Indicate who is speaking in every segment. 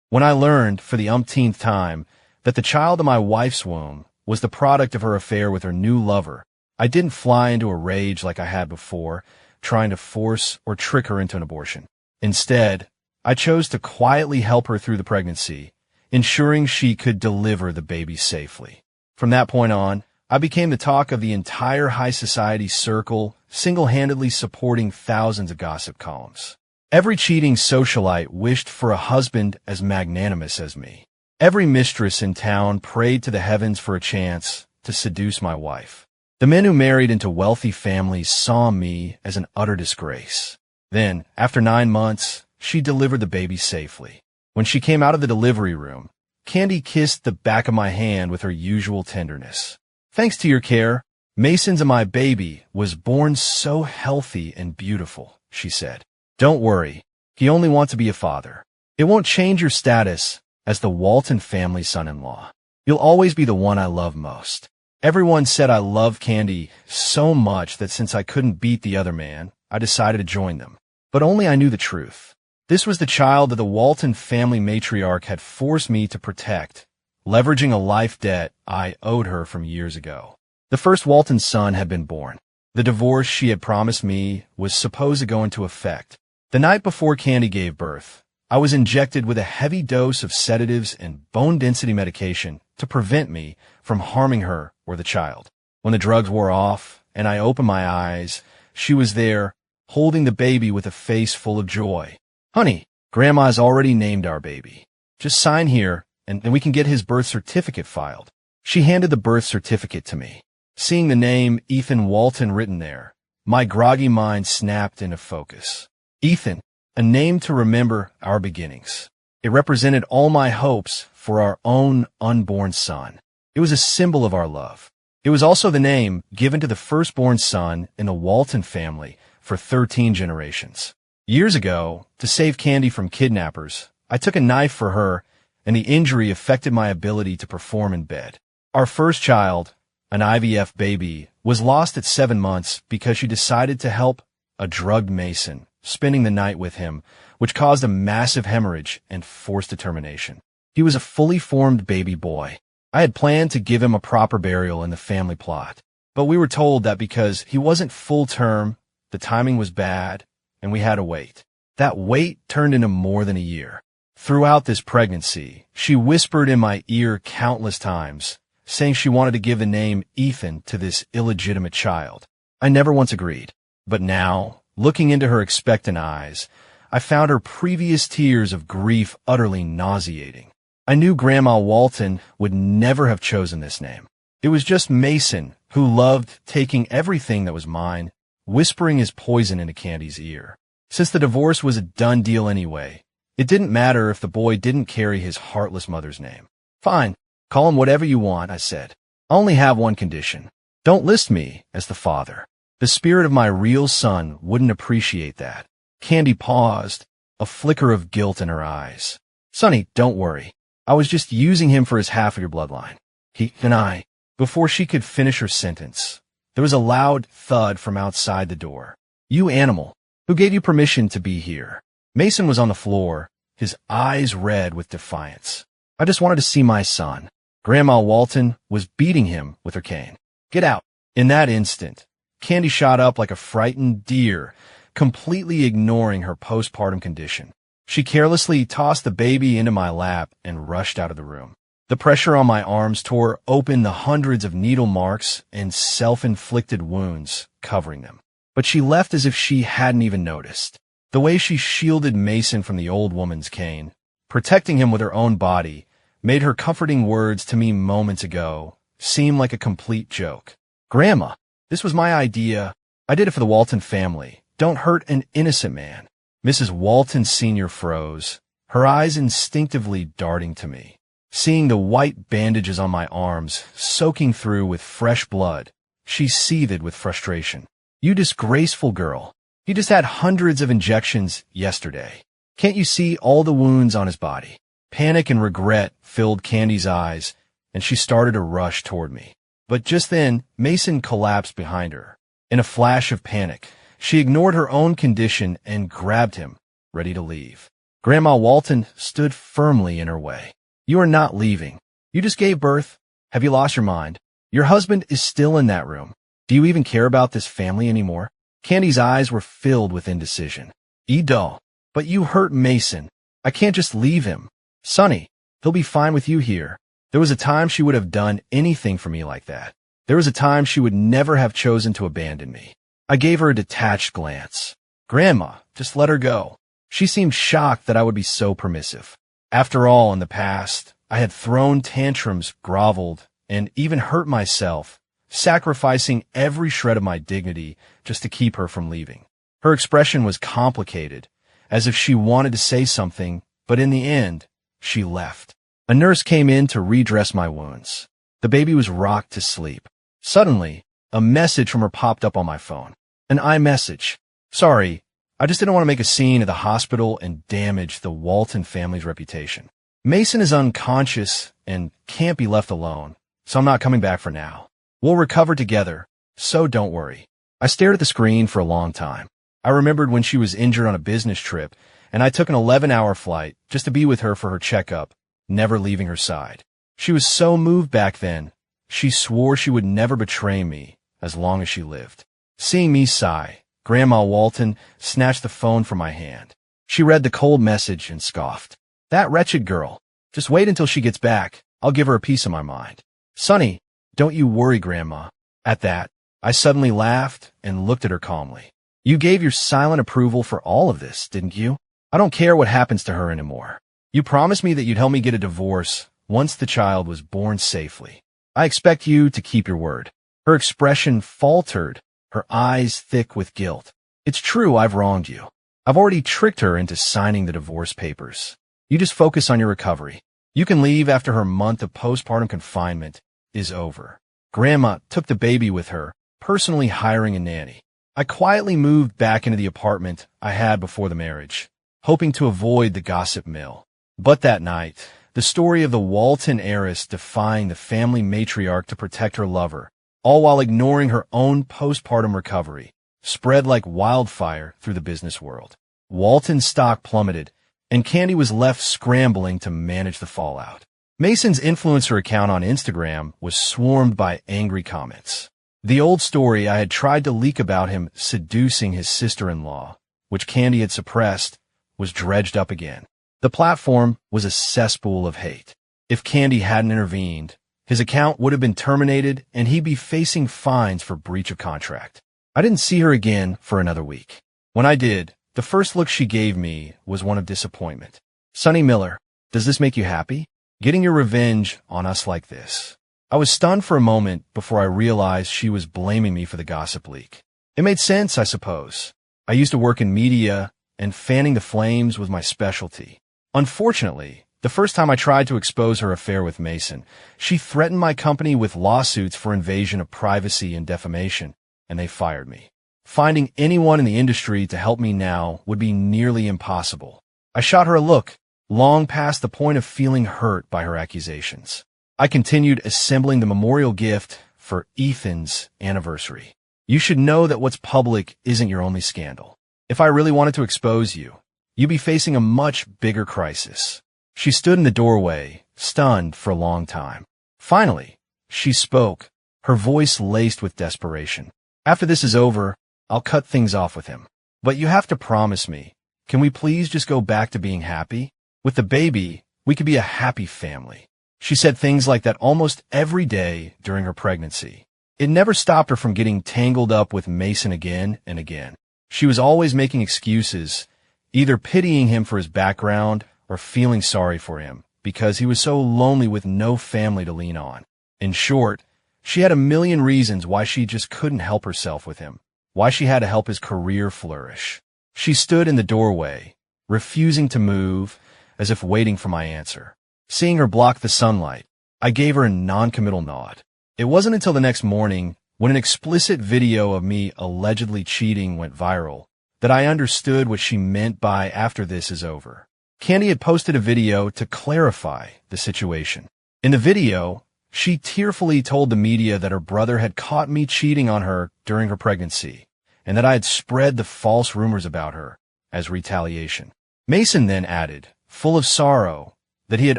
Speaker 1: When I learned, for the umpteenth time, that the child in my wife's womb was the product of her affair with her new lover, I didn't fly into a rage like I had before, trying to force or trick her into an abortion. Instead, I chose to quietly help her through the pregnancy, ensuring she could deliver the baby safely. From that point on, I became the talk of the entire high society circle, single-handedly supporting thousands of gossip columns. Every cheating socialite wished for a husband as magnanimous as me. Every mistress in town prayed to the heavens for a chance to seduce my wife. The men who married into wealthy families saw me as an utter disgrace. Then, after 9 months, she delivered the baby safely. When she came out of the delivery room, Candy kissed the back of my hand with her usual tenderness. "Thanks to your care, Mason's and my baby was born so healthy and beautiful," she said. "Don't worry, he only wants to be a father. It won't change your status as the Walton family son-in-law. You'll always be the one I love most." Everyone said I loved Candy so much that since I couldn't beat the other man, I decided to join them. But only I knew the truth. This was the child that the Walton family matriarch had forced me to protect, leveraging a life debt I owed her from years ago. The first Walton son had been born. The divorce she had promised me was supposed to go into effect. The night before Candy gave birth, I was injected with a heavy dose of sedatives and bone density medication to prevent me from harming her or the child. When the drugs wore off and I opened my eyes, she was there, holding the baby with a face full of joy. "Honey, Grandma's already named our baby. Just sign here, and we can get his birth certificate filed." She handed the birth certificate to me. Seeing the name Ethan Walton written there, my groggy mind snapped into focus. Ethan, a name to remember our beginnings. It represented all my hopes for our own unborn son. It was a symbol of our love. It was also the name given to the firstborn son in the Walton family for 13 generations. Years ago, to save Candy from kidnappers, I took a knife for her, and the injury affected my ability to perform in bed. Our first child, an IVF baby, was lost at 7 months because she decided to help a drugged Mason, spending the night with him, which caused a massive hemorrhage and forced termination. He was a fully formed baby boy. I had planned to give him a proper burial in the family plot, but we were told that because he wasn't full term, the timing was bad, and we had to wait. That wait turned into more than a year. Throughout this pregnancy, she whispered in my ear countless times, saying she wanted to give the name Ethan to this illegitimate child. I never once agreed. But now, looking into her expectant eyes, I found her previous tears of grief utterly nauseating. I knew Grandma Walton would never have chosen this name. It was just Mason, who loved taking everything that was mine, whispering his poison into Candy's ear. Since the divorce was a done deal anyway, it didn't matter if the boy didn't carry his heartless mother's name. "Fine, call him whatever you want," I said. "I only have one condition. Don't list me as the father. The spirit of my real son wouldn't appreciate that." Candy paused, a flicker of guilt in her eyes. "Sonny, don't worry. I was just using him for his half of your bloodline. He and I." Before she could finish her sentence, there was a loud thud from outside the door. "You animal, who gave you permission to be here?" Mason was on the floor, his eyes red with defiance. "I just wanted to see my son." Grandma Walton was beating him with her cane. "Get out." In that instant, Candy shot up like a frightened deer, completely ignoring her postpartum condition. She carelessly tossed the baby into my lap and rushed out of the room. The pressure on my arms tore open the hundreds of needle marks and self-inflicted wounds covering them. But she left as if she hadn't even noticed. The way she shielded Mason from the old woman's cane, protecting him with her own body, made her comforting words to me moments ago seem like a complete joke. "Grandma, this was my idea. I did it for the Walton family. Don't hurt an innocent man." Mrs. Walton Sr. froze, her eyes instinctively darting to me. Seeing the white bandages on my arms soaking through with fresh blood, she seethed with frustration. "You disgraceful girl. He just had hundreds of injections yesterday. Can't you see all the wounds on his body?" Panic and regret filled Candy's eyes, and she started to rush toward me. But just then, Mason collapsed behind her. In a flash of panic, she ignored her own condition and grabbed him, ready to leave. Grandma Walton stood firmly in her way. You are not leaving. You just gave birth. Have you lost your mind? Your husband is still in that room. Do you even care about this family anymore? Candy's eyes were filled with indecision. Edo, but you hurt Mason. I can't just leave him. Sonny, he'll be fine with you here. There was a time she would have done anything for me like that. There was a time she would never have chosen to abandon me. I gave her a detached glance. Grandma, just let her go. She seemed shocked that I would be so permissive. After all, in the past, I had thrown tantrums, groveled, and even hurt myself, sacrificing every shred of my dignity just to keep her from leaving. Her expression was complicated, as if she wanted to say something, but in the end, she left. A nurse came in to redress my wounds. The baby was rocked to sleep. Suddenly, a message from her popped up on my phone. An iMessage. Sorry, I just didn't want to make a scene at the hospital and damage the Walton family's reputation. Mason is unconscious and can't be left alone, so I'm not coming back for now. We'll recover together, so don't worry. I stared at the screen for a long time. I remembered when she was injured on a business trip, and I took an 11-hour flight just to be with her for her checkup, never leaving her side. She was so moved back then, she swore she would never betray me as long as she lived. Seeing me sigh, Grandma Walton snatched the phone from my hand. She read the cold message and scoffed. That wretched girl. Just wait until she gets back. I'll give her a piece of my mind. Sonny, don't you worry, Grandma. At that, I suddenly laughed and looked at her calmly. You gave your silent approval for all of this, didn't you? I don't care what happens to her anymore. You promised me that you'd help me get a divorce once the child was born safely. I expect you to keep your word. Her expression faltered, her eyes thick with guilt. It's true, I've wronged you. I've already tricked her into signing the divorce papers. You just focus on your recovery. You can leave after her month of postpartum confinement is over. Grandma took the baby with her, personally hiring a nanny. I quietly moved back into the apartment I had before the marriage, hoping to avoid the gossip mill. But that night, the story of the Walton heiress defying the family matriarch to protect her lover, all while ignoring her own postpartum recovery, spread like wildfire through the business world. Walton's stock plummeted, and Candy was left scrambling to manage the fallout. Mason's influencer account on Instagram was swarmed by angry comments. The old story I had tried to leak about him seducing his sister-in-law, which Candy had suppressed, was dredged up again. The platform was a cesspool of hate. If Candy hadn't intervened, his account would have been terminated and he'd be facing fines for breach of contract. I didn't see her again for another week. When I did, the first look she gave me was one of disappointment. Sonny Miller, does this make you happy? Getting your revenge on us like this? I was stunned for a moment before I realized she was blaming me for the gossip leak. It made sense, I suppose. I used to work in media, and fanning the flames was my specialty. Unfortunately, the first time I tried to expose her affair with Mason, she threatened my company with lawsuits for invasion of privacy and defamation, and they fired me. Finding anyone in the industry to help me now would be nearly impossible. I shot her a look, long past the point of feeling hurt by her accusations. I continued assembling the memorial gift for Ethan's anniversary. You should know that what's public isn't your only scandal. If I really wanted to expose you, you'd be facing a much bigger crisis. She stood in the doorway, stunned for a long time. Finally, she spoke, her voice laced with desperation. After this is over, I'll cut things off with him. But you have to promise me, can we please just go back to being happy? With the baby, we could be a happy family. She said things like that almost every day during her pregnancy. It never stopped her from getting tangled up with Mason again and again. She was always making excuses, either pitying him for his background or feeling sorry for him because he was so lonely with no family to lean on. In short, she had a million reasons why she just couldn't help herself with him, why she had to help his career flourish. She stood in the doorway, refusing to move, as if waiting for my answer. Seeing her block the sunlight, I gave her a non-committal nod. It wasn't until the next morning, when an explicit video of me allegedly cheating went viral, that I understood what she meant by "after this is over." Candy had posted a video to clarify the situation. In the video, she tearfully told the media that her brother had caught me cheating on her during her pregnancy, and that I had spread the false rumors about her as retaliation. Mason then added, full of sorrow, that he had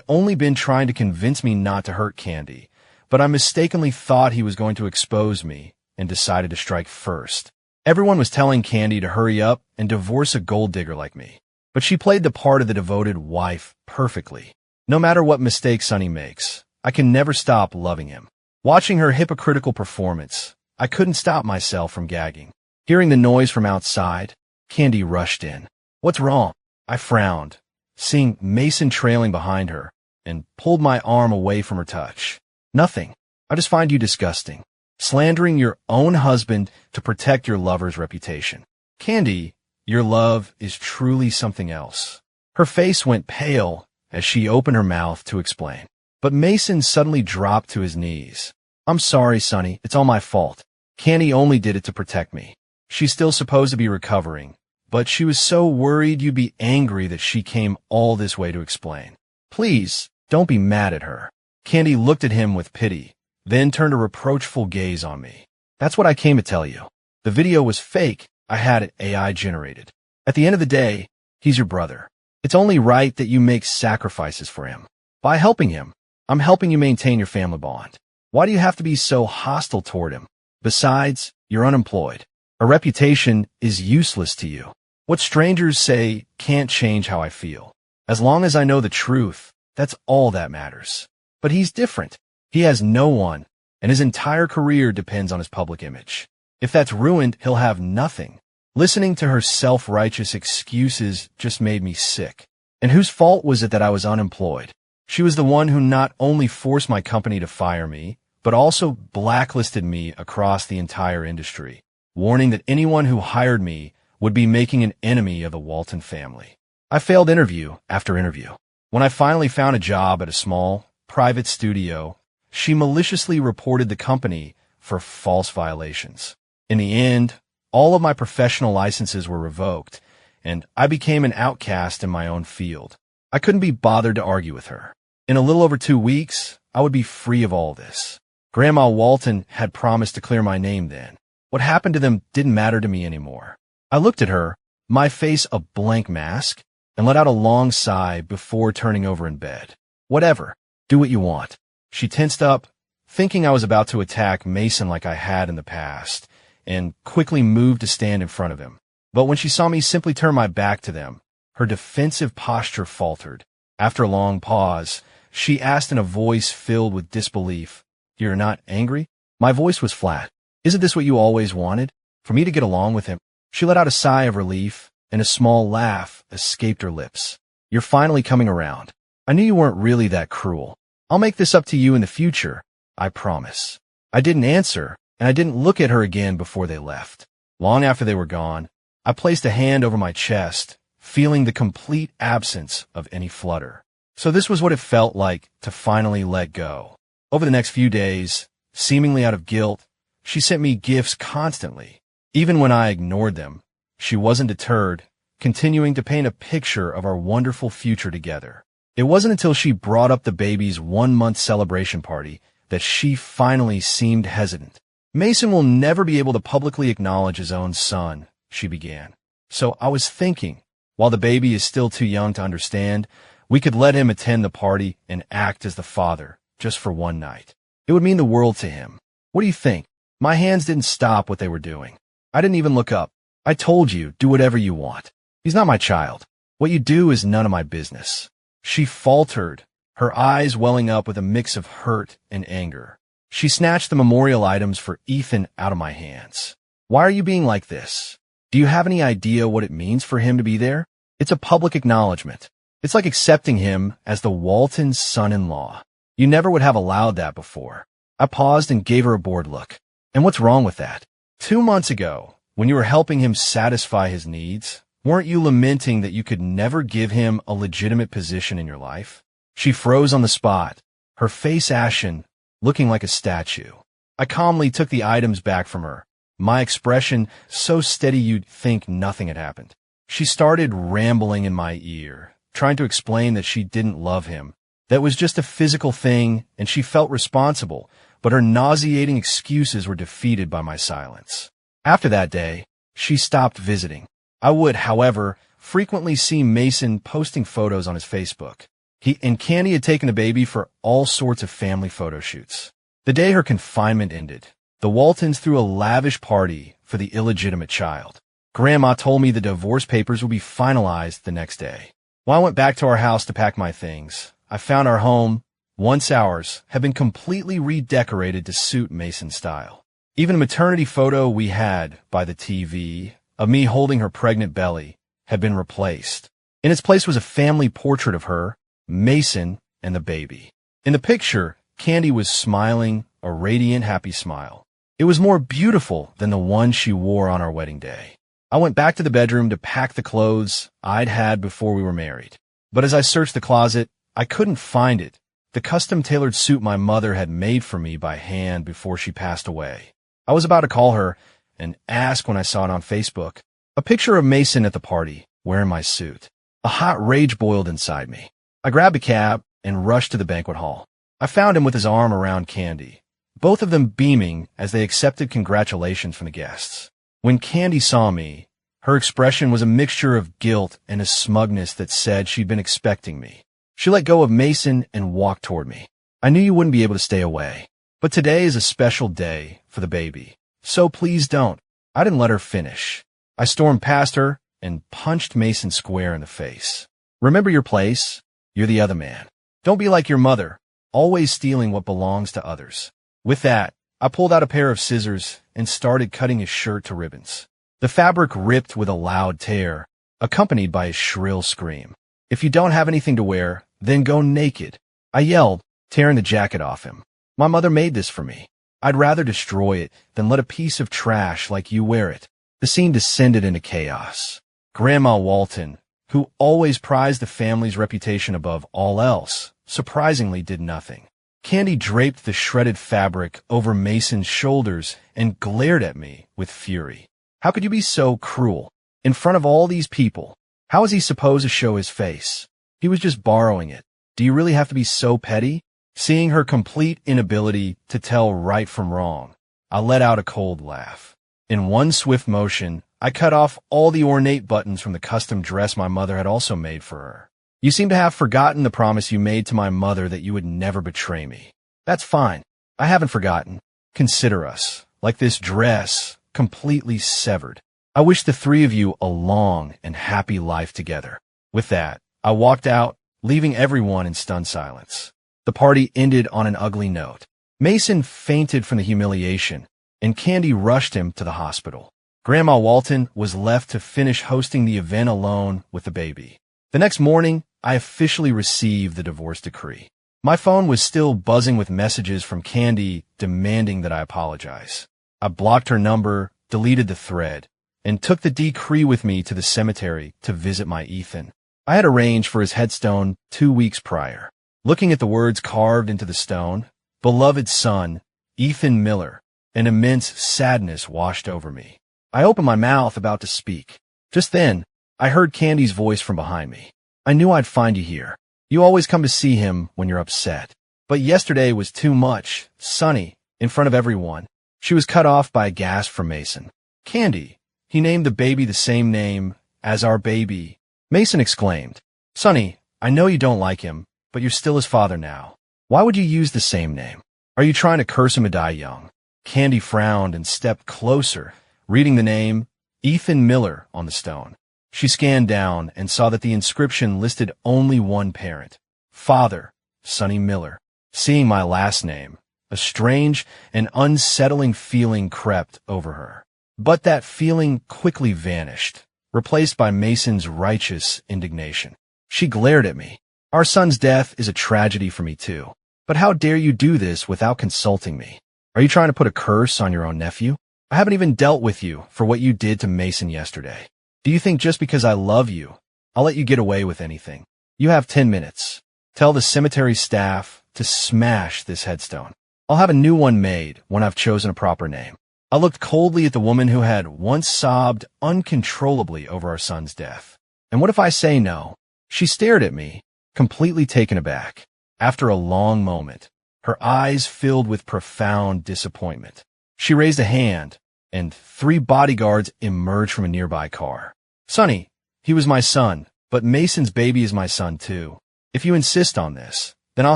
Speaker 1: only been trying to convince me not to hurt Candy, but I mistakenly thought he was going to expose me and decided to strike first. Everyone was telling Candy to hurry up and divorce a gold digger like me, but she played the part of the devoted wife perfectly. No matter what mistakes Sonny makes, I can never stop loving him. Watching her hypocritical performance, I couldn't stop myself from gagging. Hearing the noise from outside, Candy rushed in. What's wrong? I frowned, seeing Mason trailing behind her, and pulled my arm away from her touch. Nothing. I just find you disgusting. Slandering your own husband to protect your lover's reputation. Candy, your love is truly something else. Her face went pale as she opened her mouth to explain. But Mason suddenly dropped to his knees. I'm sorry, Sonny. It's all my fault. Candy only did it to protect me. She's still supposed to be recovering, but she was so worried you'd be angry that she came all this way to explain. Please, don't be mad at her. Candy looked at him with pity, then turned a reproachful gaze on me. That's what I came to tell you. The video was fake. I had it AI generated. At the end of the day, he's your brother. It's only right that you make sacrifices for him. By helping him, I'm helping you maintain your family bond. Why do you have to be so hostile toward him? Besides, you're unemployed. A reputation is useless to you. What strangers say can't change how I feel. As long as I know the truth, that's all that matters. But he's different. He has no one, and his entire career depends on his public image. If that's ruined, he'll have nothing. Listening to her self-righteous excuses just made me sick. And whose fault was it that I was unemployed? She was the one who not only forced my company to fire me, but also blacklisted me across the entire industry, warning that anyone who hired me would be making an enemy of the Walton family. I failed interview after interview. When I finally found a job at a small, private studio, she maliciously reported the company for false violations. In the end, all of my professional licenses were revoked, and I became an outcast in my own field. I couldn't be bothered to argue with her. In a little over 2 weeks, I would be free of all this. Grandma Walton had promised to clear my name then. What happened to them didn't matter to me anymore. I looked at her, my face a blank mask, and let out a long sigh before turning over in bed. Whatever. Do what you want. She tensed up, thinking I was about to attack Mason like I had in the past, and quickly moved to stand in front of him. But when she saw me simply turn my back to them, her defensive posture faltered. After a long pause, she asked in a voice filled with disbelief, "You're not angry?" My voice was flat. "Isn't this what you always wanted? For me to get along with him?" She let out a sigh of relief, and a small laugh escaped her lips. "You're finally coming around. I knew you weren't really that cruel. I'll make this up to you in the future, I promise." I didn't answer, and I didn't look at her again before they left. Long after they were gone, I placed a hand over my chest, feeling the complete absence of any flutter. So this was what it felt like to finally let go. Over the next few days, seemingly out of guilt, she sent me gifts constantly. Even when I ignored them, she wasn't deterred, continuing to paint a picture of our wonderful future together. It wasn't until she brought up the baby's 1-month celebration party that she finally seemed hesitant. "Mason will never be able to publicly acknowledge his own son," she began. "So I was thinking, while the baby is still too young to understand, we could let him attend the party and act as the father, just for one night. It would mean the world to him. What do you think?" My hands didn't stop what they were doing. I didn't even look up. "I told you, do whatever you want. He's not my child. What you do is none of my business." She faltered, her eyes welling up with a mix of hurt and anger. She snatched the memorial items for Ethan out of my hands. "Why are you being like this? Do you have any idea what it means for him to be there? It's a public acknowledgement. It's like accepting him as the Waltons' son-in-law. You never would have allowed that before." I paused and gave her a bored look. "And what's wrong with that? 2 months ago, when you were helping him satisfy his needs, weren't you lamenting that you could never give him a legitimate position in your life?" She froze on the spot, her face ashen, looking like a statue. I calmly took the items back from her, my expression so steady you'd think nothing had happened. She started rambling in my ear, trying to explain that she didn't love him. That was just a physical thing, and she felt responsible, but her nauseating excuses were defeated by my silence. After that day, she stopped visiting. I would, however, frequently see Mason posting photos on his Facebook. He and Candy had taken the baby for all sorts of family photo shoots. The day her confinement ended, the Waltons threw a lavish party for the illegitimate child. Grandma told me the divorce papers would be finalized the next day. When I went back to our house to pack my things, I found our home, once ours, had been completely redecorated to suit Mason's style. Even a maternity photo we had by the TV of me holding her pregnant belly had been replaced. In its place was a family portrait of her, Mason, and the baby. In the picture, Candy was smiling, a radiant, happy smile. It was more beautiful than the one she wore on our wedding day. I went back to the bedroom to pack the clothes I'd had before we were married. But as I searched the closet, I couldn't find it, the custom-tailored suit my mother had made for me by hand before she passed away. I was about to call her and ask when I saw it on Facebook. A picture of Mason at the party, wearing my suit. A hot rage boiled inside me. I grabbed a cab and rushed to the banquet hall. I found him with his arm around Candy, both of them beaming as they accepted congratulations from the guests. When Candy saw me, her expression was a mixture of guilt and a smugness that said she'd been expecting me. She let go of Mason and walked toward me. I knew you wouldn't be able to stay away, but today is a special day for the baby, so please don't. I didn't let her finish. I stormed past her and punched Mason square in the face. Remember your place? You're the other man. Don't be like your mother, always stealing what belongs to others. With that, I pulled out a pair of scissors and started cutting his shirt to ribbons. The fabric ripped with a loud tear, accompanied by a shrill scream. If you don't have anything to wear, then go naked, I yelled, tearing the jacket off him. My mother made this for me. I'd rather destroy it than let a piece of trash like you wear it. The scene descended into chaos. Grandma Walton, who always prized the family's reputation above all else, surprisingly did nothing. Candy draped the shredded fabric over Mason's shoulders and glared at me with fury. How could you be so cruel? In front of all these people, how was he supposed to show his face? He was just borrowing it. Do you really have to be so petty? Seeing her complete inability to tell right from wrong, I let out a cold laugh. In one swift motion, I cut off all the ornate buttons from the custom dress my mother had also made for her. You seem to have forgotten the promise you made to my mother that you would never betray me. That's fine. I haven't forgotten. Consider us, like this dress, completely severed. I wish the three of you a long and happy life together. With that, I walked out, leaving everyone in stunned silence. The party ended on an ugly note. Mason fainted from the humiliation, and Candy rushed him to the hospital. Grandma Walton was left to finish hosting the event alone with the baby. The next morning, I officially received the divorce decree. My phone was still buzzing with messages from Candy demanding that I apologize. I blocked her number, deleted the thread, and took the decree with me to the cemetery to visit my Ethan. I had arranged for his headstone 2 weeks prior. Looking at the words carved into the stone, beloved son, Ethan Miller, an immense sadness washed over me. I opened my mouth about to speak. Just then, I heard Candy's voice from behind me. I knew I'd find you here. You always come to see him when you're upset. But yesterday was too much, Sonny, in front of everyone. She was cut off by a gasp from Mason. Candy, he named the baby the same name as our baby. Mason exclaimed, Sonny, I know you don't like him, but you're still his father now. Why would you use the same name? Are you trying to curse him to die young? Candy frowned and stepped closer, reading the name Ethan Miller on the stone. She scanned down and saw that the inscription listed only one parent, Father, Sonny Miller. Seeing my last name, a strange and unsettling feeling crept over her. But that feeling quickly vanished, replaced by Mason's righteous indignation. She glared at me. Our son's death is a tragedy for me too. But how dare you do this without consulting me? Are you trying to put a curse on your own nephew? I haven't even dealt with you for what you did to Mason yesterday. Do you think just because I love you, I'll let you get away with anything? You have 10 minutes. Tell the cemetery staff to smash this headstone. I'll have a new one made when I've chosen a proper name. I looked coldly at the woman who had once sobbed uncontrollably over our son's death. And what if I say no? She stared at me, completely taken aback. After a long moment, her eyes filled with profound disappointment. She raised a hand, and 3 bodyguards emerged from a nearby car. Sonny, He was my son, but Mason's baby is my son too. If you insist on this, then I'll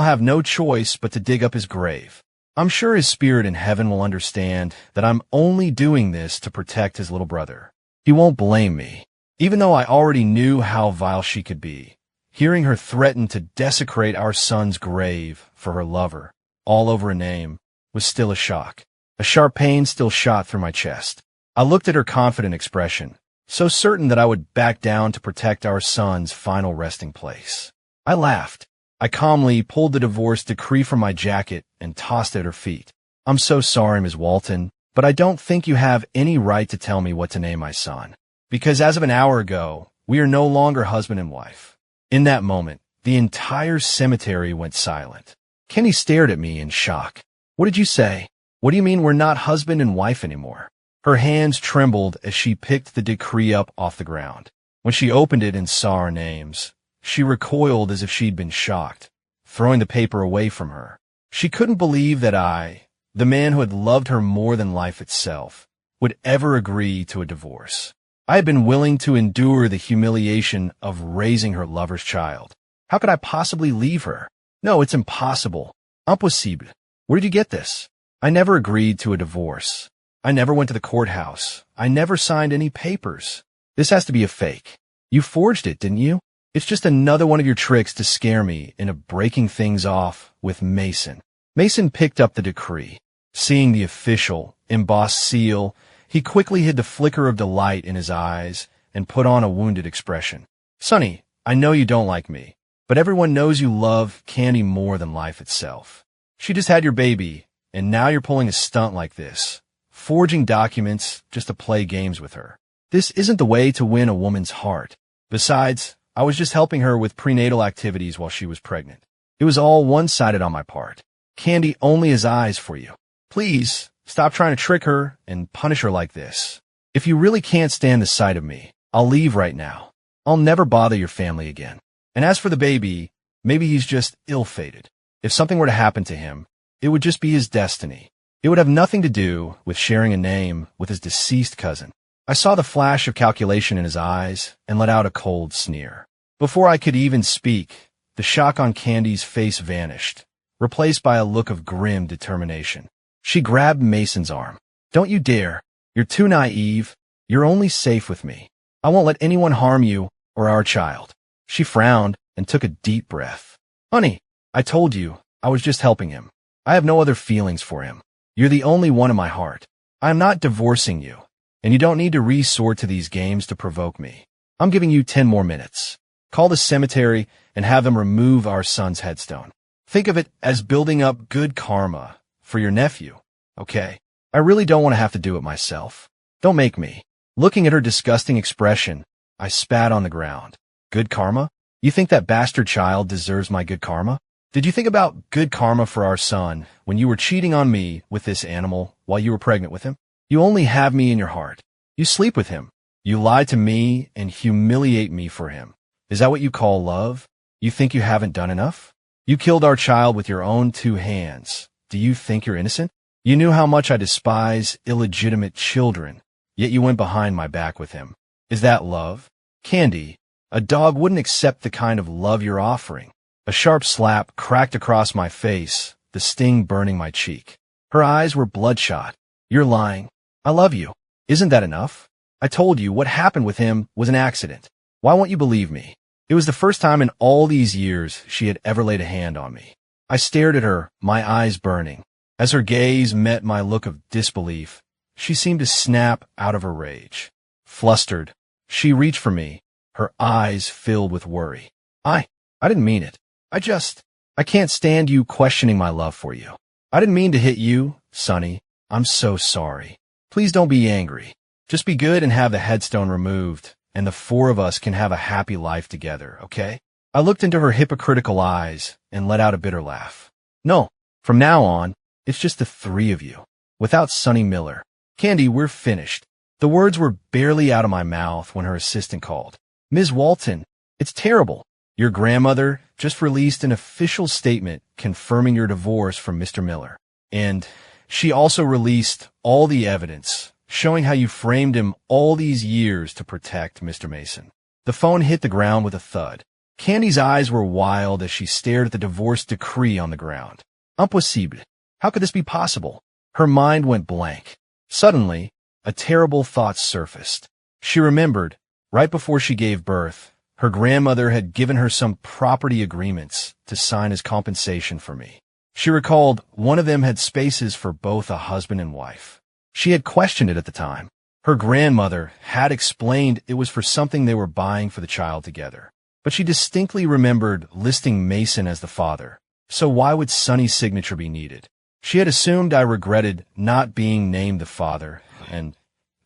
Speaker 1: have no choice but to dig up his grave. I'm sure his spirit in heaven will understand that I'm only doing this to protect his little brother. He won't blame me, even though I already knew how vile she could be. Hearing her threaten to desecrate our son's grave for her lover, all over a name, was still a shock. A sharp pain still shot through my chest. I looked at her confident expression, so certain that I would back down to protect our son's final resting place. I laughed. I calmly pulled the divorce decree from my jacket and tossed it at her feet. I'm so sorry, Ms. Walton, but I don't think you have any right to tell me what to name my son. Because as of an hour ago, we are no longer husband and wife. In that moment, the entire cemetery went silent. Kenny stared at me in shock. What did you say? What do you mean we're not husband and wife anymore? Her hands trembled as she picked the decree up off the ground. When she opened it and saw our names, she recoiled as if she'd been shocked, throwing the paper away from her. She couldn't believe that I, the man who had loved her more than life itself, would ever agree to a divorce. I had been willing to endure the humiliation of raising her lover's child. How could I possibly leave her? No, it's impossible. Impossible. Where did you get this? I never agreed to a divorce. I never went to the courthouse. I never signed any papers. This has to be a fake. You forged it, didn't you? It's just another one of your tricks to scare me into breaking things off with Mason. Mason picked up the decree. Seeing the official, embossed seal, he quickly hid the flicker of delight in his eyes and put on a wounded expression. Sonny, I know you don't like me, but everyone knows you love Candy more than life itself. She just had your baby, and now you're pulling a stunt like this, forging documents just to play games with her. This isn't the way to win a woman's heart. Besides, I was just helping her with prenatal activities while she was pregnant. It was all one-sided on my part. Candy only has eyes for you. Please, stop trying to trick her and punish her like this. If you really can't stand the sight of me, I'll leave right now. I'll never bother your family again. And as for the baby, maybe he's just ill-fated. If something were to happen to him, it would just be his destiny. It would have nothing to do with sharing a name with his deceased cousin. I saw the flash of calculation in his eyes and let out a cold sneer. Before I could even speak, the shock on Candy's face vanished, replaced by a look of grim determination. She grabbed Mason's arm. Don't you dare. You're too naive. You're only safe with me. I won't let anyone harm you or our child. She frowned and took a deep breath. Honey, I told you, I was just helping him. I have no other feelings for him. You're the only one in my heart. I am not divorcing you, and you don't need to resort to these games to provoke me. I'm giving you 10 more minutes. Call the cemetery and have them remove our son's headstone. Think of it as building up good karma for your nephew, okay? I really don't want to have to do it myself. Don't make me. Looking at her disgusting expression, I spat on the ground. Good karma? You think that bastard child deserves my good karma? Did you think about good karma for our son when you were cheating on me with this animal while you were pregnant with him? You only have me in your heart. You sleep with him. You lie to me and humiliate me for him. Is that what you call love? You think you haven't done enough? You killed our child with your own 2 hands. Do you think you're innocent? You knew how much I despise illegitimate children, yet you went behind my back with him. Is that love? Candy, a dog wouldn't accept the kind of love you're offering. A sharp slap cracked across my face, the sting burning my cheek. Her eyes were bloodshot. You're lying. I love you. Isn't that enough? I told you what happened with him was an accident. Why won't you believe me? It was the first time in all these years she had ever laid a hand on me. I stared at her, my eyes burning. As her gaze met my look of disbelief, she seemed to snap out of her rage. Flustered, she reached for me, her eyes filled with worry. I didn't mean it. I can't stand you questioning my love for you. I didn't mean to hit you, Sonny. I'm so sorry. Please don't be angry. Just be good and have the headstone removed, and the 4 of us can have a happy life together, okay? I looked into her hypocritical eyes and let out a bitter laugh. No, from now on, it's just the 3 of you, without Sonny Miller. Candy, we're finished. The words were barely out of my mouth when her assistant called. Ms. Walton, it's terrible. Your grandmother just released an official statement confirming your divorce from Mr. Miller. And she also released all the evidence showing how you framed him all these years to protect Mr. Mason. The phone hit the ground with a thud. Candy's eyes were wild as she stared at the divorce decree on the ground. Impossible. How could this be possible? Her mind went blank. Suddenly, a terrible thought surfaced. She remembered, right before she gave birth, her grandmother had given her some property agreements to sign as compensation for me. She recalled one of them had spaces for both a husband and wife. She had questioned it at the time. Her grandmother had explained it was for something they were buying for the child together. But she distinctly remembered listing Mason as the father. So why would Sonny's signature be needed? She had assumed I regretted not being named the father, and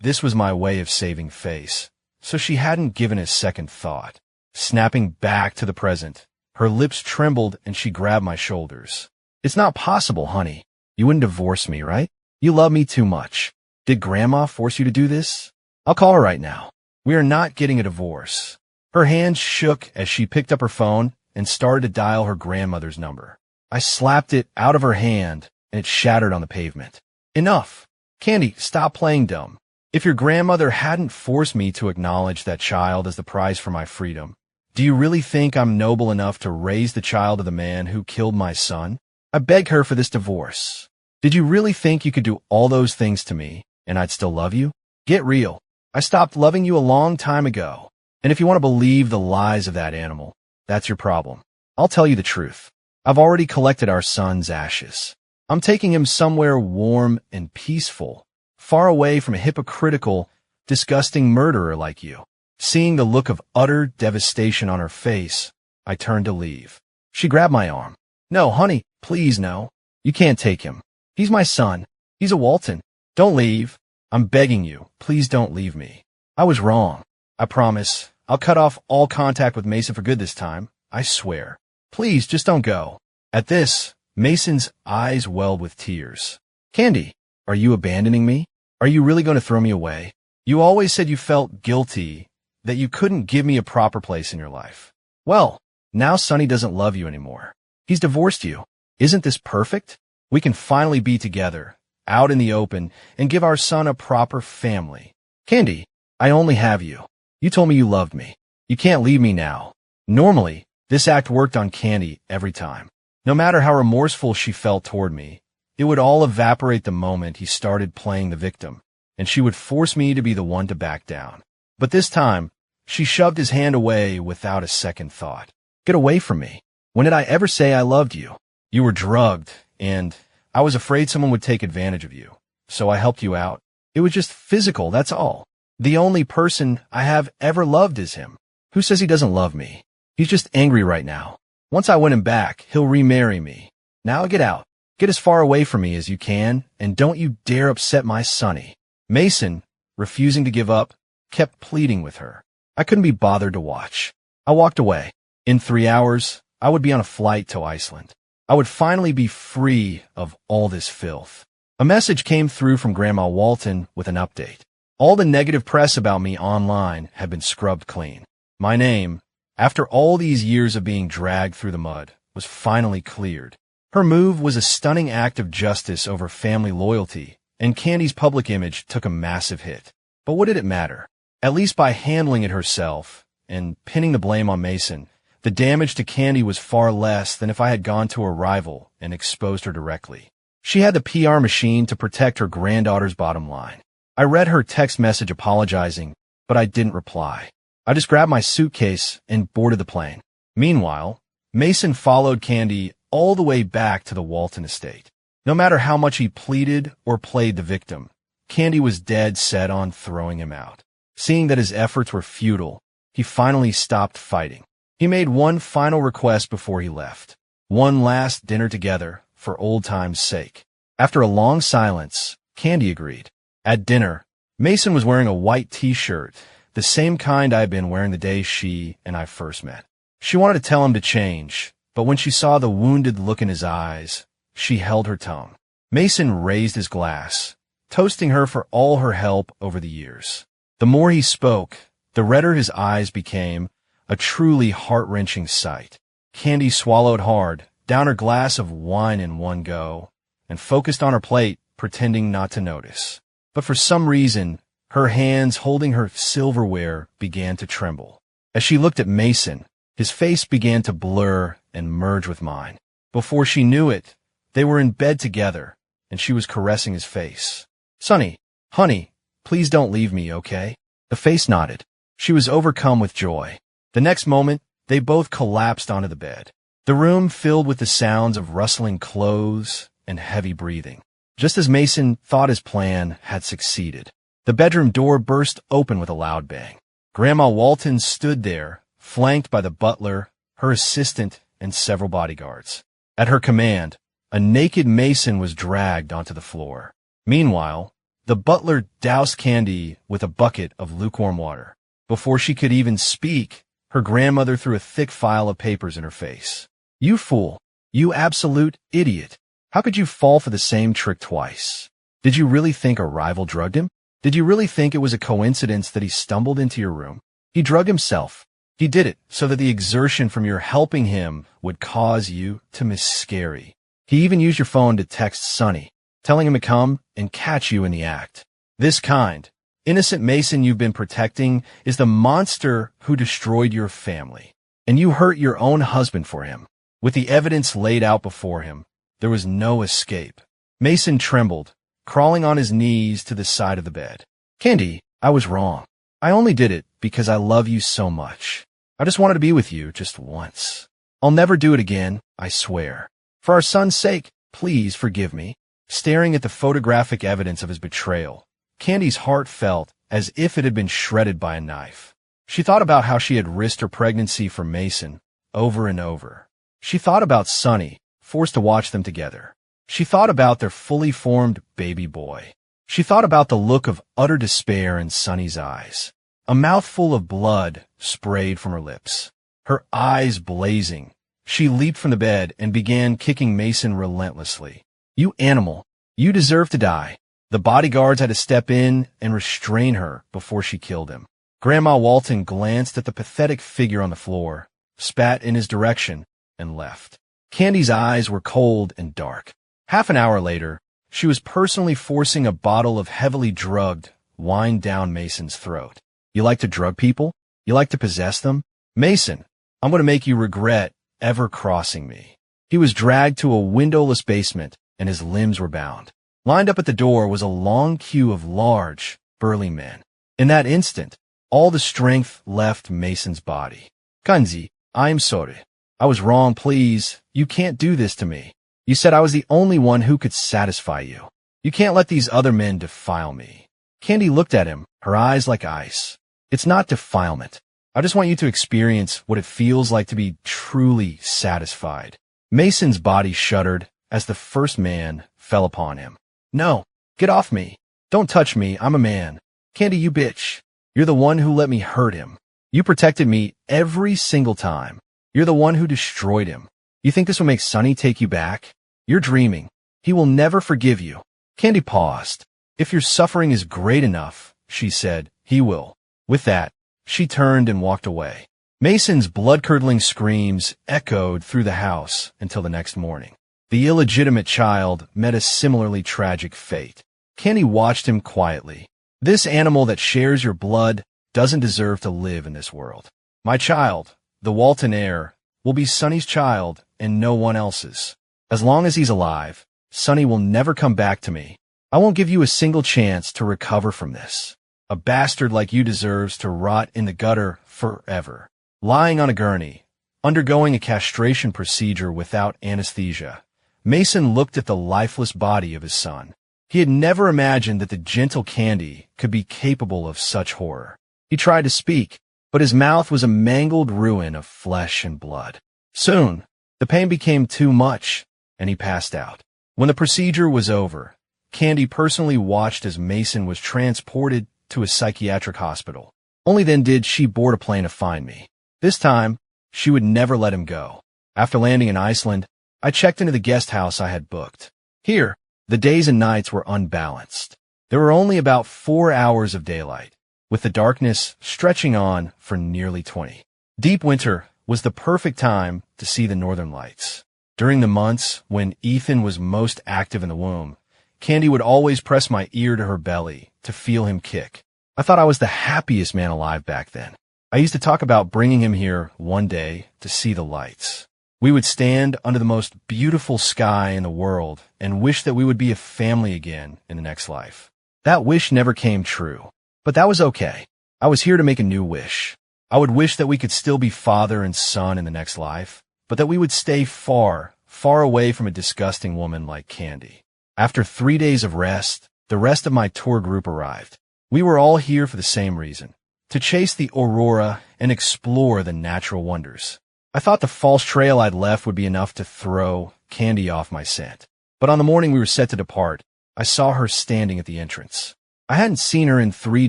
Speaker 1: this was my way of saving face. So she hadn't given a second thought. Snapping back to the present, her lips trembled and she grabbed my shoulders. It's not possible, honey. You wouldn't divorce me, right? You love me too much. Did Grandma force you to do this? I'll call her right now. We are not getting a divorce. Her hands shook as she picked up her phone and started to dial her grandmother's number. I slapped it out of her hand and it shattered on the pavement. Enough. Candy, stop playing dumb. If your grandmother hadn't forced me to acknowledge that child as the prize for my freedom, do you really think I'm noble enough to raise the child of the man who killed my son? I beg her for this divorce. Did you really think you could do all those things to me and I'd still love you? Get real. I stopped loving you a long time ago. And if you want to believe the lies of that animal, that's your problem. I'll tell you the truth. I've already collected our son's ashes. I'm taking him somewhere warm and peaceful, far away from a hypocritical, disgusting murderer like you. Seeing the look of utter devastation on her face, I turned to leave. She grabbed my arm. No, honey, please no. You can't take him. He's my son. He's a Walton. Don't leave. I'm begging you. Please don't leave me. I was wrong. I promise. I'll cut off all contact with Mason for good this time. I swear. Please, just don't go. At this, Mason's eyes welled with tears. Candy, are you abandoning me? Are you really going to throw me away? You always said you felt guilty, that you couldn't give me a proper place in your life. Well, now Sonny doesn't love you anymore. He's divorced you. Isn't this perfect? We can finally be together, out in the open, and give our son a proper family. Candy, I only have you. You told me you loved me. You can't leave me now. Normally, this act worked on Candy every time. No matter how remorseful she felt toward me, it would all evaporate the moment he started playing the victim, and she would force me to be the one to back down. But this time, she shoved his hand away without a second thought. Get away from me. When did I ever say I loved you? You were drugged, and I was afraid someone would take advantage of you. So I helped you out. It was just physical, that's all. The only person I have ever loved is him. Who says he doesn't love me? He's just angry right now. Once I win him back, he'll remarry me. Now get out. Get as far away from me as you can, and don't you dare upset my Sonny. Mason, refusing to give up, kept pleading with her. I couldn't be bothered to watch. I walked away. In 3 hours, I would be on a flight to Iceland. I would finally be free of all this filth. A message came through from Grandma Walton with an update. All the negative press about me online had been scrubbed clean. My name, after all these years of being dragged through the mud, was finally cleared. Her move was a stunning act of justice over family loyalty, and Candy's public image took a massive hit. But what did it matter? At least by handling it herself and pinning the blame on Mason, the damage to Candy was far less than if I had gone to a rival and exposed her directly. She had the PR machine to protect her granddaughter's bottom line. I read her text message apologizing, but I didn't reply. I just grabbed my suitcase and boarded the plane. Meanwhile, Mason followed Candy all the way back to the Walton estate. No matter how much he pleaded or played the victim, Candy was dead set on throwing him out. Seeing that his efforts were futile, he finally stopped fighting. He made one final request before he left. One last dinner together for old time's sake. After a long silence, Candy agreed. At dinner, Mason was wearing a white t-shirt, the same kind I had been wearing the day she and I first met. She wanted to tell him to change, but when she saw the wounded look in his eyes, she held her tongue. Mason raised his glass, toasting her for all her help over the years. The more he spoke, the redder his eyes became, a truly heart-wrenching sight. Candy swallowed hard, down her glass of wine in one go, and focused on her plate, pretending not to notice. But for some reason, her hands holding her silverware began to tremble. As she looked at Mason, his face began to blur and merge with mine. Before she knew it, they were in bed together, and she was caressing his face. "Sonny, honey, please don't leave me, okay?" The face nodded. She was overcome with joy. The next moment, they both collapsed onto the bed. The room filled with the sounds of rustling clothes and heavy breathing. Just as Mason thought his plan had succeeded, the bedroom door burst open with a loud bang. Grandma Walton stood there, flanked by the butler, her assistant, and several bodyguards. At her command, a naked Mason was dragged onto the floor. Meanwhile, the butler doused Candy with a bucket of lukewarm water. Before she could even speak, her grandmother threw a thick file of papers in her face. "You fool! You absolute idiot! How could you fall for the same trick twice? Did you really think a rival drugged him? Did you really think it was a coincidence that he stumbled into your room? He drugged himself. He did it so that the exertion from your helping him would cause you to miscarry. He even used your phone to text Sonny, telling him to come and catch you in the act. This kind, innocent Mason you've been protecting is the monster who destroyed your family, and you hurt your own husband for him." With the evidence laid out before him, there was no escape. Mason trembled, crawling on his knees to the side of the bed. "Candy, I was wrong. I only did it because I love you so much. I just wanted to be with you just once. I'll never do it again, I swear. For our son's sake, please forgive me." Staring at the photographic evidence of his betrayal, Candy's heart felt as if it had been shredded by a knife. She thought about how she had risked her pregnancy for Mason over and over. She thought about Sonny, forced to watch them together. She thought about their fully formed baby boy. She thought about the look of utter despair in Sonny's eyes. A mouthful of blood sprayed from her lips. Her eyes blazing, she leaped from the bed and began kicking Mason relentlessly. "You animal! You deserve to die." The bodyguards had to step in and restrain her before she killed him. Grandma Walton glanced at the pathetic figure on the floor, spat in his direction, and left. Candy's eyes were cold and dark. Half an hour later, she was personally forcing a bottle of heavily drugged wine down Mason's throat. "You like to drug people? You like to possess them? Mason, I'm going to make you regret ever crossing me." He was dragged to a windowless basement, and his limbs were bound. Lined up at the door was a long queue of large, burly men. In that instant, all the strength left Mason's body. "Kanzi, I'm sorry. I was wrong, please. You can't do this to me. You said I was the only one who could satisfy you. You can't let these other men defile me." Candy looked at him, her eyes like ice. "It's not defilement. I just want you to experience what it feels like to be truly satisfied." Mason's body shuddered as the first man fell upon him. "No, get off me. Don't touch me, I'm a man. Candy, you bitch. You're the one who let me hurt him. You protected me every single time. You're the one who destroyed him. You think this will make Sonny take you back? You're dreaming. He will never forgive you." Candy paused. "If your suffering is great enough," she said, "he will." With that, she turned and walked away. Mason's blood-curdling screams echoed through the house until the next morning. The illegitimate child met a similarly tragic fate. Candy watched him quietly. "This animal that shares your blood doesn't deserve to live in this world. My child, the Walton heir, will be Sonny's child and no one else's. As long as he's alive, Sonny will never come back to me. I won't give you a single chance to recover from this. A bastard like you deserves to rot in the gutter forever." Lying on a gurney, undergoing a castration procedure without anesthesia, Mason looked at the lifeless body of his son. He had never imagined that the gentle Candy could be capable of such horror. He tried to speak, but his mouth was a mangled ruin of flesh and blood. Soon, the pain became too much, and he passed out. When the procedure was over, Candy personally watched as Mason was transported to a psychiatric hospital. Only then did she board a plane to find me. This time, she would never let him go. After landing in Iceland, I checked into the guest house I had booked. Here, the days and nights were unbalanced. There were only about 4 hours of daylight, with the darkness stretching on for nearly 20. Deep winter was the perfect time to see the northern lights. During the months when Ethan was most active in the womb, Candy would always press my ear to her belly to feel him kick. I thought I was the happiest man alive back then. I used to talk about bringing him here one day to see the lights. We would stand under the most beautiful sky in the world and wish that we would be a family again in the next life. That wish never came true, but that was okay. I was here to make a new wish. I would wish that we could still be father and son in the next life, but that we would stay far, far away from a disgusting woman like Candy. After 3 days of rest, the rest of my tour group arrived. We were all here for the same reason, to chase the aurora and explore the natural wonders. I thought the false trail I'd left would be enough to throw Candy off my scent. But on the morning we were set to depart, I saw her standing at the entrance. I hadn't seen her in 3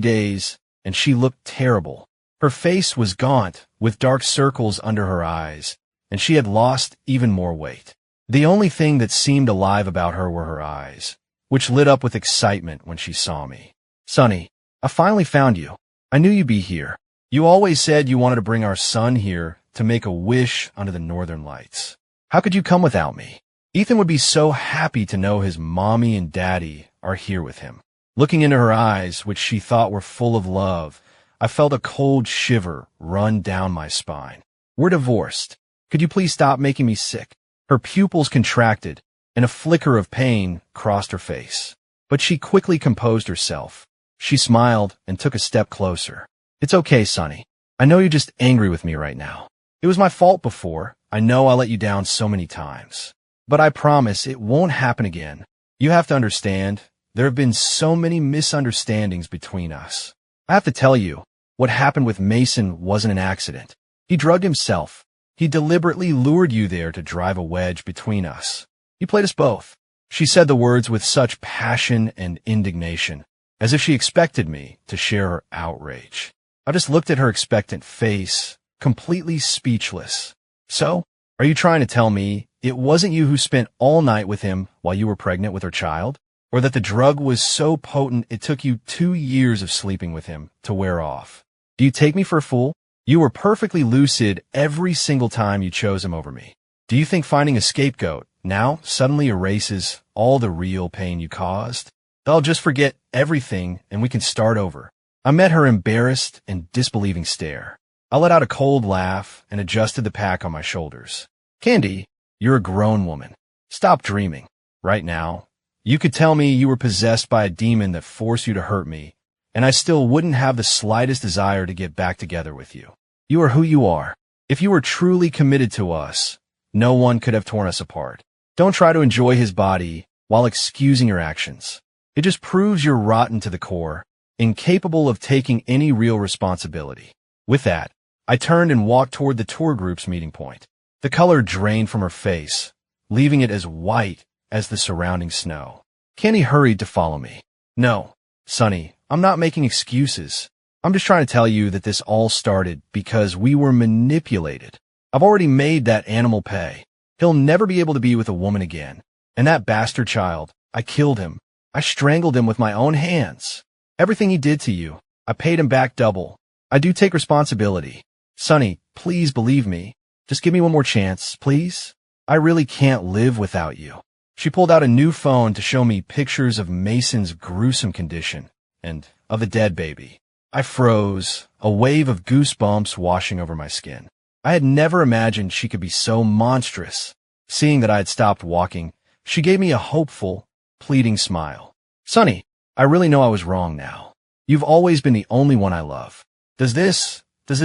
Speaker 1: days, and she looked terrible. Her face was gaunt, with dark circles under her eyes, and she had lost even more weight. The only thing that seemed alive about her were her eyes, which lit up with excitement when she saw me. "Sonny, I finally found you. I knew you'd be here. You always said you wanted to bring our son here to make a wish under the northern lights. How could you come without me? Ethan would be so happy to know his mommy and daddy are here with him." Looking into her eyes, which she thought were full of love, I felt a cold shiver run down my spine. "We're divorced. Could you please stop making me sick?" Her pupils contracted, and a flicker of pain crossed her face. But she quickly composed herself. She smiled and took a step closer. "It's okay, Sonny. I know you're just angry with me right now. It was my fault before. I know I let you down so many times. But I promise it won't happen again. You have to understand, there have been so many misunderstandings between us. I have to tell you, what happened with Mason wasn't an accident. He drugged himself. He deliberately lured you there to drive a wedge between us. He played us both." She said the words with such passion and indignation, as if she expected me to share her outrage. I just looked at her expectant face, completely speechless. "So, are you trying to tell me it wasn't you who spent all night with him while you were pregnant with her child? Or that the drug was so potent it took you 2 years of sleeping with him to wear off? Do you take me for a fool? You were perfectly lucid every single time you chose him over me. Do you think finding a scapegoat now suddenly erases all the real pain you caused? I'll just forget everything and we can start over." I met her embarrassed and disbelieving stare. I let out a cold laugh and adjusted the pack on my shoulders. "Candy, you're a grown woman. Stop dreaming. Right now, you could tell me you were possessed by a demon that forced you to hurt me, and I still wouldn't have the slightest desire to get back together with you. You are who you are. If you were truly committed to us, no one could have torn us apart. Don't try to enjoy his body while excusing your actions. It just proves you're rotten to the core, incapable of taking any real responsibility." With that, I turned and walked toward the tour group's meeting point. The color drained from her face, leaving it as white as the surrounding snow. Kenny hurried to follow me. "No, Sonny, I'm not making excuses. I'm just trying to tell you that this all started because we were manipulated. I've already made that animal pay. He'll never be able to be with a woman again. And that bastard child, I killed him. I strangled him with my own hands. Everything he did to you, I paid him back double. I do take responsibility. Sonny, please believe me. Just give me one more chance, please. I really can't live without you." She pulled out a new phone to show me pictures of Mason's gruesome condition and of the dead baby. I froze, a wave of goosebumps washing over my skin. I had never imagined she could be so monstrous. Seeing that I had stopped walking, she gave me a hopeful, pleading smile. "Sonny, I really know I was wrong now. You've always been the only one I love. Does this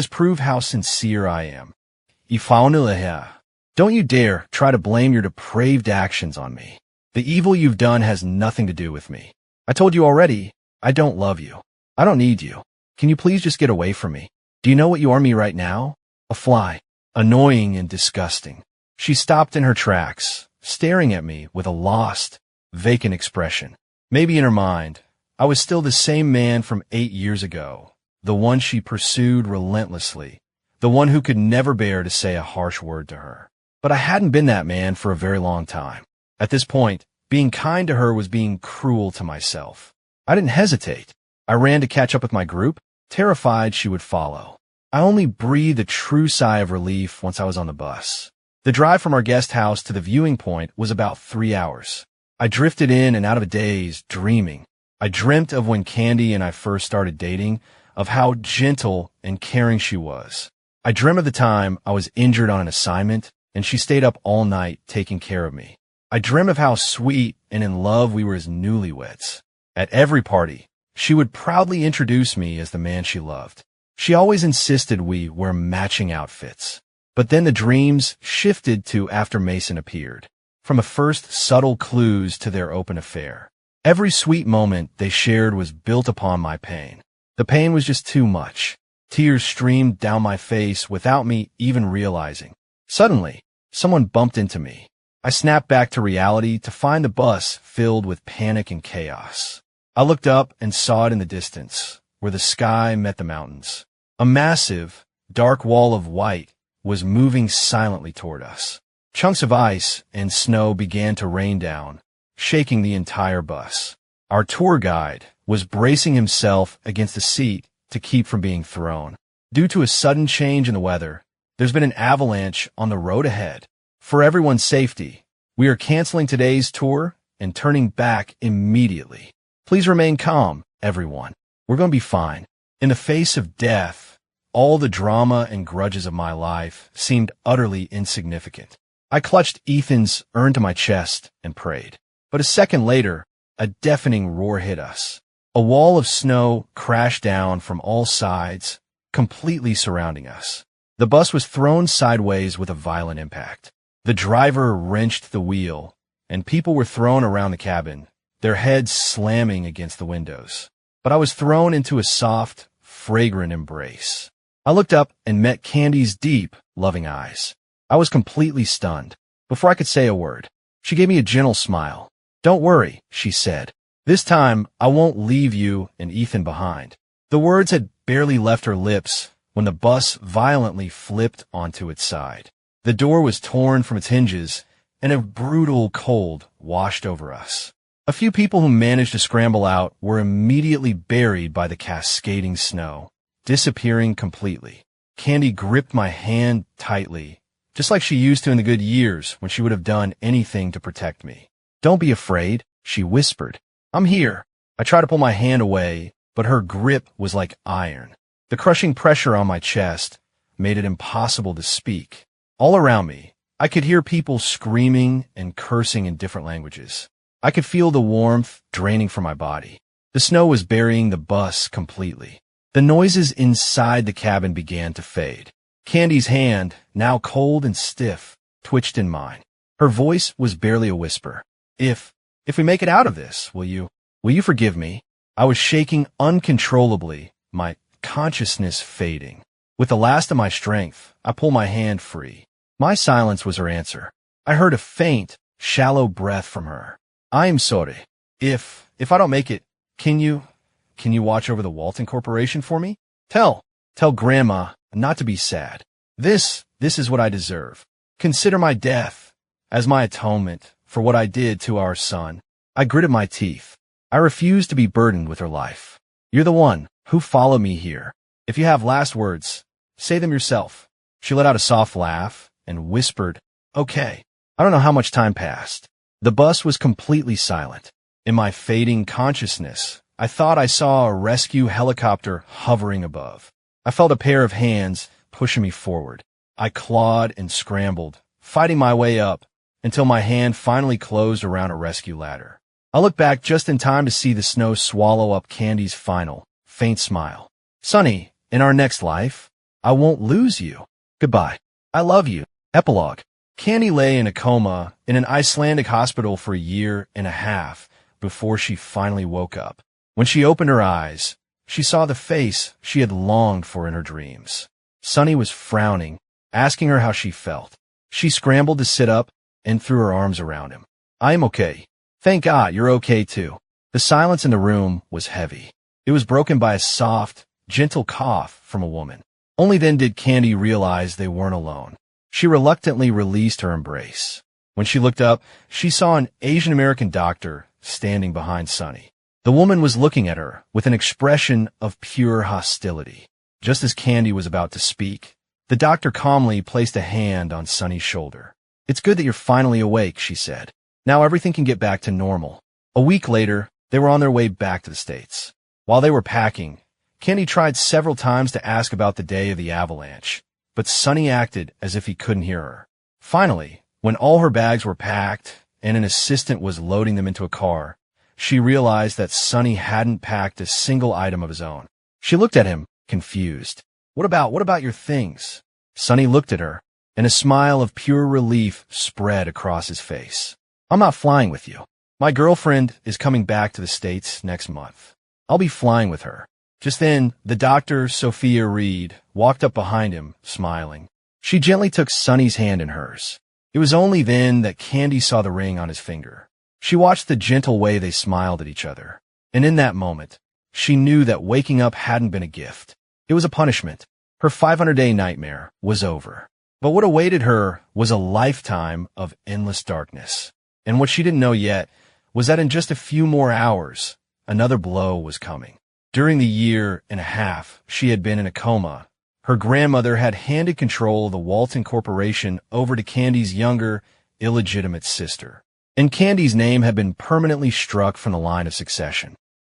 Speaker 1: prove how sincere I am? Don't you dare try to blame your depraved actions on me. The evil you've done has nothing to do with me. I told you already, I don't love you. I don't need you. Can you please just get away from me? Do you know what you are me right now? A fly. Annoying and disgusting." She stopped in her tracks, staring at me with a lost, vacant expression. Maybe in her mind, I was still the same man from 8 years ago, the one she pursued relentlessly, the one who could never bear to say a harsh word to her. But I hadn't been that man for a very long time. At this point, being kind to her was being cruel to myself. I didn't hesitate. I ran to catch up with my group, terrified she would follow. I only breathed a true sigh of relief once I was on the bus. The drive from our guest house to the viewing point was about 3 hours. I drifted in and out of a daze, dreaming. I dreamt of when Candy and I first started dating, of how gentle and caring she was. I dream of the time I was injured on an assignment, and she stayed up all night taking care of me. I dream of how sweet and in love we were as newlyweds. At every party, she would proudly introduce me as the man she loved. She always insisted we wear matching outfits. But then the dreams shifted to after Mason appeared, from the first subtle clues to their open affair. Every sweet moment they shared was built upon my pain. The pain was just too much. Tears streamed down my face without me even realizing. Suddenly, someone bumped into me. I snapped back to reality to find the bus filled with panic and chaos. I looked up and saw it in the distance, where the sky met the mountains. A massive, dark wall of white was moving silently toward us. Chunks of ice and snow began to rain down, shaking the entire bus. Our tour guide was bracing himself against the seat to keep from being thrown. Due to a sudden change in the weather, there's been an avalanche on the road ahead. For everyone's safety, we are canceling today's tour and turning back immediately. Please remain calm, everyone. We're going to be fine. In the face of death, all the drama and grudges of my life seemed utterly insignificant. I clutched Ethan's urn to my chest and prayed. But a second later, a deafening roar hit us. A wall of snow crashed down from all sides, completely surrounding us. The bus was thrown sideways with a violent impact. The driver wrenched the wheel, and people were thrown around the cabin, their heads slamming against the windows. But I was thrown into a soft, fragrant embrace. I looked up and met Candy's deep, loving eyes. I was completely stunned. Before I could say a word, she gave me a gentle smile. "Don't worry," she said. "This time, I won't leave you and Ethan behind." The words had barely left her lips when the bus violently flipped onto its side. The door was torn from its hinges, and a brutal cold washed over us. A few people who managed to scramble out were immediately buried by the cascading snow, disappearing completely. Candy gripped my hand tightly, just like she used to in the good years when she would have done anything to protect me. "Don't be afraid," she whispered. "I'm here." I tried to pull my hand away, but her grip was like iron. The crushing pressure on my chest made it impossible to speak. All around me, I could hear people screaming and cursing in different languages. I could feel the warmth draining from my body. The snow was burying the bus completely. The noises inside the cabin began to fade. Candy's hand, now cold and stiff, twitched in mine. Her voice was barely a whisper. If we make it out of this, will you forgive me?" I was shaking uncontrollably, my consciousness fading. With the last of my strength, I pulled my hand free. My silence was her answer. I heard a faint, shallow breath from her. "I'm sorry. If I don't make it, can you watch over the Walton Corporation for me? Tell Grandma not to be sad. This is what I deserve. Consider my death as my atonement for what I did to our son." I gritted my teeth. I refused to be burdened with her life. "You're the one who followed me here. If you have last words, say them yourself." She let out a soft laugh and whispered, "Okay." I don't know how much time passed. The bus was completely silent. In my fading consciousness, I thought I saw a rescue helicopter hovering above. I felt a pair of hands pushing me forward. I clawed and scrambled, fighting my way up, until my hand finally closed around a rescue ladder. I looked back just in time to see the snow swallow up Candy's final, faint smile. "Sonny, in our next life, I won't lose you. Goodbye. I love you." Epilogue. Candy lay in a coma in an Icelandic hospital for a year and a half before she finally woke up. When she opened her eyes, she saw the face she had longed for in her dreams. Sonny was frowning, asking her how she felt. She scrambled to sit up and threw her arms around him. "I'm okay. Thank God you're okay too." The silence in the room was heavy. It was broken by a soft, gentle cough from a woman. Only then did Candy realize they weren't alone. She reluctantly released her embrace. When she looked up, she saw an Asian American doctor standing behind Sonny. The woman was looking at her with an expression of pure hostility. Just as Candy was about to speak, the doctor calmly placed a hand on Sonny's shoulder. "It's good that you're finally awake," she said. "Now everything can get back to normal." A week later, they were on their way back to the States. While they were packing, Candy tried several times to ask about the day of the avalanche, but Sunny acted as if he couldn't hear her. Finally, when all her bags were packed and an assistant was loading them into a car, she realized that Sunny hadn't packed a single item of his own. She looked at him, confused. What about your things? Sunny looked at her, and a smile of pure relief spread across his face. I'm not flying with you. My girlfriend is coming back to the States next month. I'll be flying with her. Just then, the doctor, Sophia Reed, walked up behind him, smiling. She gently took Sunny's hand in hers. It was only then that Candy saw the ring on his finger. She watched the gentle way they smiled at each other, and in that moment, she knew that waking up hadn't been a gift. It was a punishment. Her 500-day nightmare was over. But what awaited her was a lifetime of endless darkness. And what she didn't know yet was that in just a few more hours, another blow was coming. During the year and a half she had been in a coma, her grandmother had handed control of the Walton Corporation over to Candy's younger, illegitimate sister. And Candy's name had been permanently struck from the line of succession.